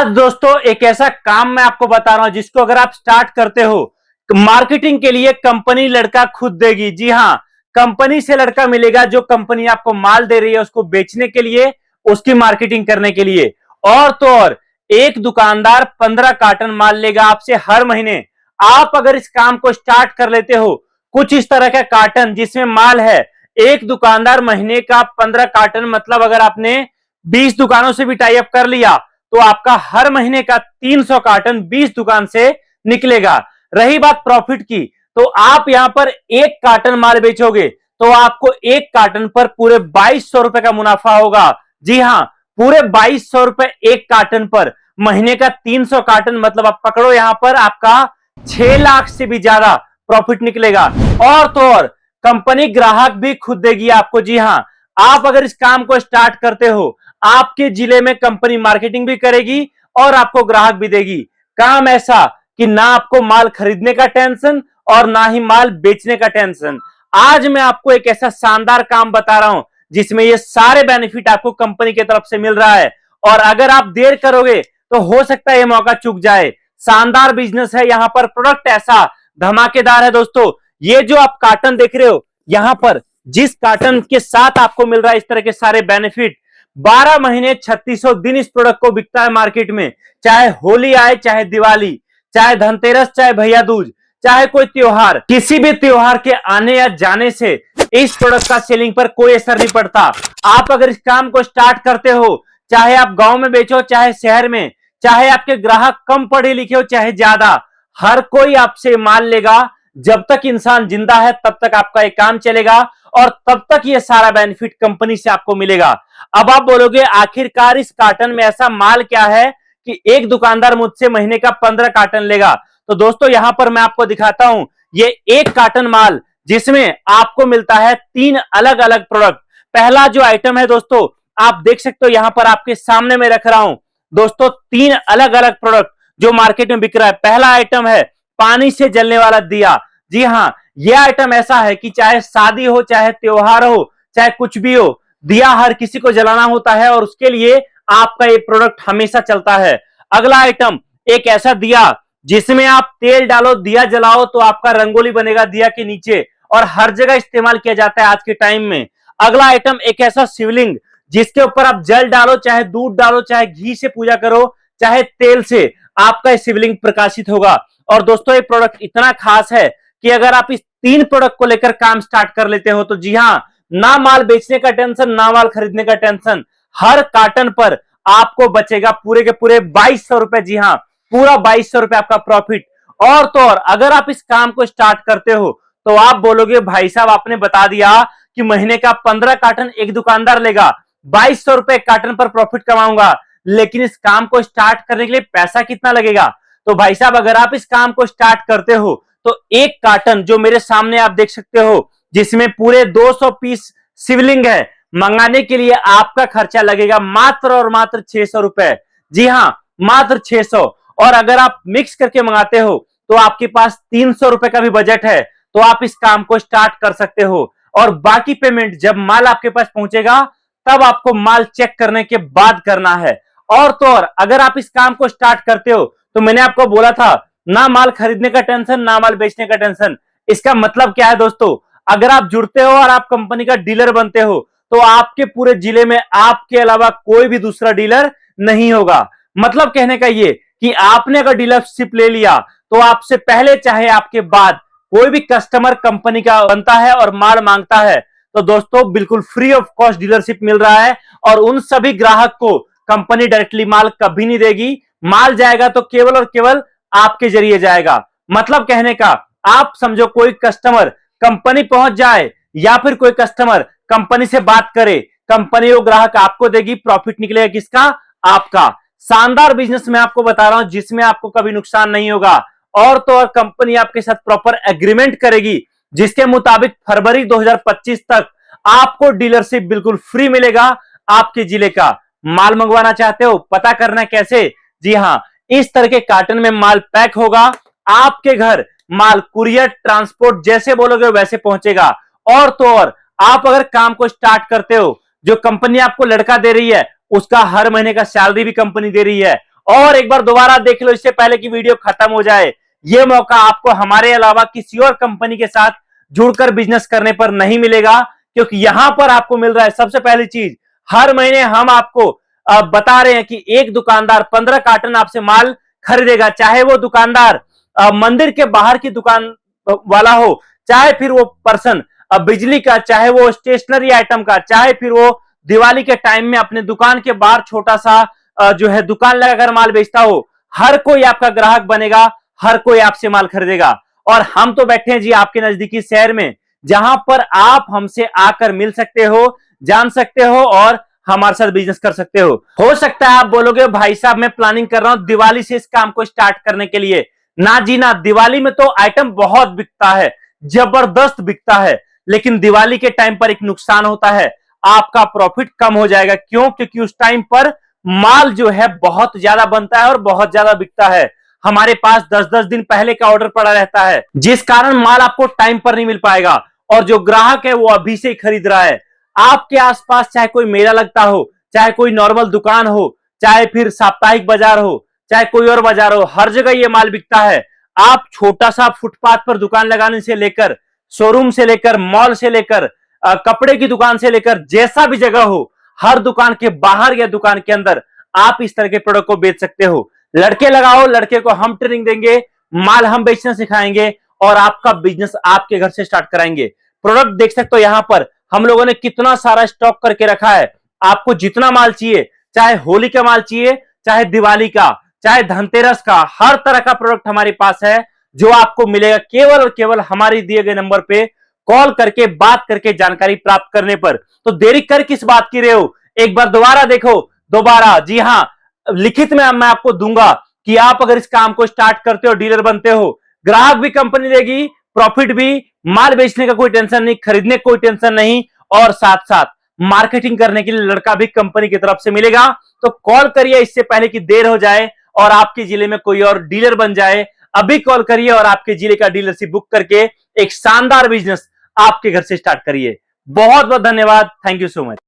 आज दोस्तों एक ऐसा काम मैं आपको बता रहा हूं जिसको अगर आप स्टार्ट करते हो, मार्केटिंग के लिए कंपनी लड़का खुद देगी। जी हां, कंपनी से लड़का मिलेगा जो कंपनी आपको माल दे रही है उसको बेचने के लिए, उसकी मार्केटिंग करने के लिए। और तो और एक दुकानदार 15 कार्टन माल लेगा आपसे हर महीने। आप अगर इस काम को स्टार्ट कर लेते हो, कुछ इस तरह का कार्टन जिसमें माल है, एक दुकानदार महीने का 15 कार्टन, मतलब अगर आपने 20 दुकानों से भी टाई अप कर लिया तो आपका हर महीने का 300 कार्टन 20 दुकान से निकलेगा। रही बात प्रॉफिट की, तो आप यहां पर एक कार्टन माल बेचोगे तो आपको एक कार्टन पर पूरे 2200 रुपए का मुनाफा होगा। जी हां, पूरे 2200 रुपए एक कार्टन पर। महीने का 300 कार्टन मतलब आप पकड़ो यहां पर आपका 6 लाख से भी ज्यादा प्रॉफिट निकलेगा। और तो और कंपनी ग्राहक भी खुद देगी आपको। जी हां, आप अगर इस काम को स्टार्ट करते हो, आपके जिले में कंपनी मार्केटिंग भी करेगी और आपको ग्राहक भी देगी। काम ऐसा कि ना आपको माल खरीदने का टेंशन और ना ही माल बेचने का टेंशन। आज मैं आपको एक ऐसा शानदार काम बता रहा हूं जिसमें ये सारे बेनिफिट आपको कंपनी की तरफ से मिल रहा है, और अगर आप देर करोगे तो हो सकता है ये मौका चूक जाए। शानदार बिजनेस है, यहां पर प्रोडक्ट ऐसा धमाकेदार है दोस्तों। ये जो आप कार्टन देख रहे हो, यहां पर जिस कार्टन के साथ आपको मिल रहा है इस तरह के सारे बेनिफिट, 12 महीने 3600 दिन इस प्रोडक्ट को बिकता है मार्केट में। चाहे होली आए, चाहे दिवाली, चाहे धनतेरस, चाहे भैया दूज, चाहे कोई त्योहार, किसी भी त्योहार के आने या जाने से इस प्रोडक्ट का सेलिंग पर कोई असर नहीं पड़ता। आप अगर इस काम को स्टार्ट करते हो, चाहे आप गांव में बेचो चाहे शहर में, चाहे आपके ग्राहक कम पढ़े लिखे हो चाहे ज्यादा, हर कोई आपसे माल लेगा। जब तक इंसान जिंदा है तब तक आपका ये काम चलेगा और तब तक ये सारा बेनिफिट कंपनी से आपको मिलेगा। अब आप बोलोगे आखिरकार इस कार्टन में ऐसा माल क्या है कि एक दुकानदार मुझसे महीने का 15 कार्टन लेगा। तो दोस्तों यहां पर मैं आपको दिखाता हूं ये एक कार्टन माल जिसमें आपको मिलता है 3 अलग अलग प्रोडक्ट। पहला जो आइटम है दोस्तों, आप देख सकते हो यहां पर आपके सामने में रख रहा हूं दोस्तों 3 अलग अलग प्रोडक्ट जो मार्केट में बिक रहा है। पहला आइटम है पानी से जलने वाला दिया। जी हां, यह आइटम ऐसा है कि चाहे शादी हो, चाहे त्योहार हो, चाहे कुछ भी हो, दिया हर किसी को जलाना होता है और उसके लिए आपका ये प्रोडक्ट हमेशा चलता है। अगला आइटम एक ऐसा दिया जिसमें आप तेल डालो, दिया जलाओ तो आपका रंगोली बनेगा दिया के नीचे, और हर जगह इस्तेमाल किया जाता है आज के टाइम में। अगला आइटम एक ऐसा शिवलिंग जिसके ऊपर आप जल डालो, चाहे दूध डालो, चाहे घी से पूजा करो, चाहे तेल से, आपका शिवलिंग प्रकाशित होगा। और दोस्तों ये प्रोडक्ट इतना खास है कि अगर आप इस 3 प्रोडक्ट को लेकर काम स्टार्ट कर लेते हो तो जी हां, ना माल बेचने का टेंशन, ना माल खरीदने का टेंशन। हर कार्टन पर आपको बचेगा पूरे के पूरे 2200 रुपए। जी हां, पूरा 2200 रुपए आपका प्रॉफिट। और तो और अगर आप इस काम को स्टार्ट करते हो तो आप बोलोगे भाई साहब आपने बता दिया कि महीने का 15 कार्टन एक दुकानदार लेगा, 2200 रुपए कार्टन पर प्रॉफिट कमाऊंगा, लेकिन इस काम को स्टार्ट करने के लिए पैसा कितना लगेगा? तो भाई साहब अगर आप इस काम को स्टार्ट करते हो तो एक कार्टन जो मेरे सामने आप देख सकते हो जिसमें पूरे 200 पीस शिवलिंग है, मंगाने के लिए आपका खर्चा लगेगा मात्र और मात्र 600 रुपए। जी हां, मात्र 600। और अगर आप मिक्स करके मंगाते हो तो आपके पास 300 रुपए का भी बजट है, तो आप इस काम को स्टार्ट कर सकते हो। और बाकी पेमेंट जब माल आपके पास पहुंचेगा तब आपको माल चेक करने के बाद करना है। और तो और अगर आप इस काम को स्टार्ट करते हो तो मैंने आपको बोला था ना माल खरीदने का टेंशन, ना माल बेचने का टेंशन। इसका मतलब क्या है दोस्तों, अगर आप जुड़ते हो और आप कंपनी का डीलर बनते हो तो आपके पूरे जिले में आपके अलावा कोई भी दूसरा डीलर नहीं होगा। मतलब कहने का ये कि आपने अगर डीलरशिप ले लिया तो आपसे पहले चाहे आपके बाद कोई भी कस्टमर कंपनी का बनता है और माल मांगता है तो दोस्तों बिल्कुल फ्री ऑफ कॉस्ट डीलरशिप मिल रहा है। और उन सभी ग्राहक को कंपनी डायरेक्टली माल कभी नहीं देगी। माल जाएगा तो केवल और केवल आपके जरिए जाएगा। मतलब कहने का, आप समझो कोई कस्टमर कंपनी पहुंच जाए या फिर कोई कस्टमर कंपनी से बात करे, कंपनी वो ग्राहक आपको देगी, प्रॉफिट निकलेगा किसका? आपका। शानदार बिजनेस मैं आपको बता रहा हूं जिसमें आपको कभी नुकसान नहीं होगा। और तो और कंपनी आपके साथ प्रॉपर एग्रीमेंट करेगी जिसके मुताबिक फरवरी 2025 तक आपको डीलरशिप बिल्कुल फ्री मिलेगा आपके जिले का। माल मंगवाना चाहते हो? पता करना कैसे? जी हां, इस तरह के कार्टन में माल पैक होगा आपके घर, माल कुरियर ट्रांसपोर्ट जैसे बोलोगे वैसे पहुंचेगा। और तो और आप अगर काम को स्टार्ट करते हो, जो कंपनी आपको लड़का दे रही है उसका हर महीने का सैलरी भी कंपनी दे रही है। और एक बार दोबारा देख लो इससे पहले कि वीडियो खत्म हो जाए। ये मौका आपको हमारे अलावा किसी और कंपनी के साथ जुड़कर बिजनेस करने पर नहीं मिलेगा, क्योंकि यहां पर आपको मिल रहा है सबसे पहली चीज, हर महीने हम आपको बता रहे हैं कि एक दुकानदार 15 कार्टन आपसे माल खरीदेगा, चाहे वो दुकानदार मंदिर के बाहर की दुकान वाला हो, चाहे फिर वो पर्सन बिजली का, चाहे वो स्टेशनरी आइटम का, चाहे फिर वो दिवाली के टाइम में अपने दुकान के बाहर छोटा सा जो है दुकान लगाकर माल बेचता हो, हर कोई आपका ग्राहक बनेगा, हर कोई आपसे माल खरीदेगा। और हम तो बैठे हैं जी आपके नजदीकी शहर में, जहां पर आप हमसे आकर मिल सकते हो, जान सकते हो और हमारे साथ बिजनेस कर सकते हो सकता है आप बोलोगे भाई साहब मैं प्लानिंग कर रहा हूं दिवाली से इस काम को स्टार्ट करने के लिए। ना जी ना, दिवाली में तो आइटम बहुत बिकता है, जबरदस्त बिकता है, लेकिन दिवाली के टाइम पर एक नुकसान होता है, आपका प्रॉफिट कम हो जाएगा। क्यों? क्योंकि उस टाइम पर माल जो है बहुत ज्यादा बनता है और बहुत ज्यादा बिकता है। हमारे पास 10-10 दिन पहले का ऑर्डर पड़ा रहता है, जिस कारण माल आपको टाइम पर नहीं मिल पाएगा, और जो ग्राहक है वो अभी से ही खरीद रहा है। आपके आसपास चाहे कोई मेला लगता हो, चाहे कोई नॉर्मल दुकान हो, चाहे फिर साप्ताहिक बाजार हो, चाहे कोई और बाजार हो, हर जगह ये माल बिकता है। आप छोटा सा फुटपाथ पर दुकान लगाने से लेकर, शोरूम से लेकर, मॉल से लेकर, कपड़े की दुकान से लेकर, जैसा भी जगह हो, हर दुकान के बाहर या दुकान के अंदर आप इस तरह के प्रोडक्ट को बेच सकते हो। लड़के लगाओ, लड़के को हम ट्रेनिंग देंगे, माल हम बेचना सिखाएंगे और आपका बिजनेस आपके घर से स्टार्ट कराएंगे। प्रोडक्ट देख सकते हो यहां पर हम लोगों ने कितना सारा स्टॉक करके रखा है। आपको जितना माल चाहिए, चाहे होली का माल चाहिए, चाहे दिवाली का, चाहे धनतेरस का, हर तरह का प्रोडक्ट हमारे पास है, जो आपको मिलेगा केवल और केवल हमारे दिए गए नंबर पे कॉल करके, बात करके, जानकारी प्राप्त करने पर। तो देरी कर किस बात की रहे हो, एक बार दोबारा देखो, दोबारा, जी हां, लिखित में मैं आपको दूंगा कि आप अगर इस काम को स्टार्ट करते हो, डीलर बनते हो, ग्राहक भी कंपनी देगी, प्रॉफिट भी, माल बेचने का कोई टेंशन नहीं, खरीदने का कोई टेंशन नहीं, और साथ साथ मार्केटिंग करने के लिए लड़का भी कंपनी की तरफ से मिलेगा। तो कॉल करिए इससे पहले कि देर हो जाए और आपके जिले में कोई और डीलर बन जाए। अभी कॉल करिए और आपके जिले का डीलरशिप बुक करके एक शानदार बिजनेस आपके घर से स्टार्ट करिए। बहुत बहुत धन्यवाद, थैंक यू सो मच।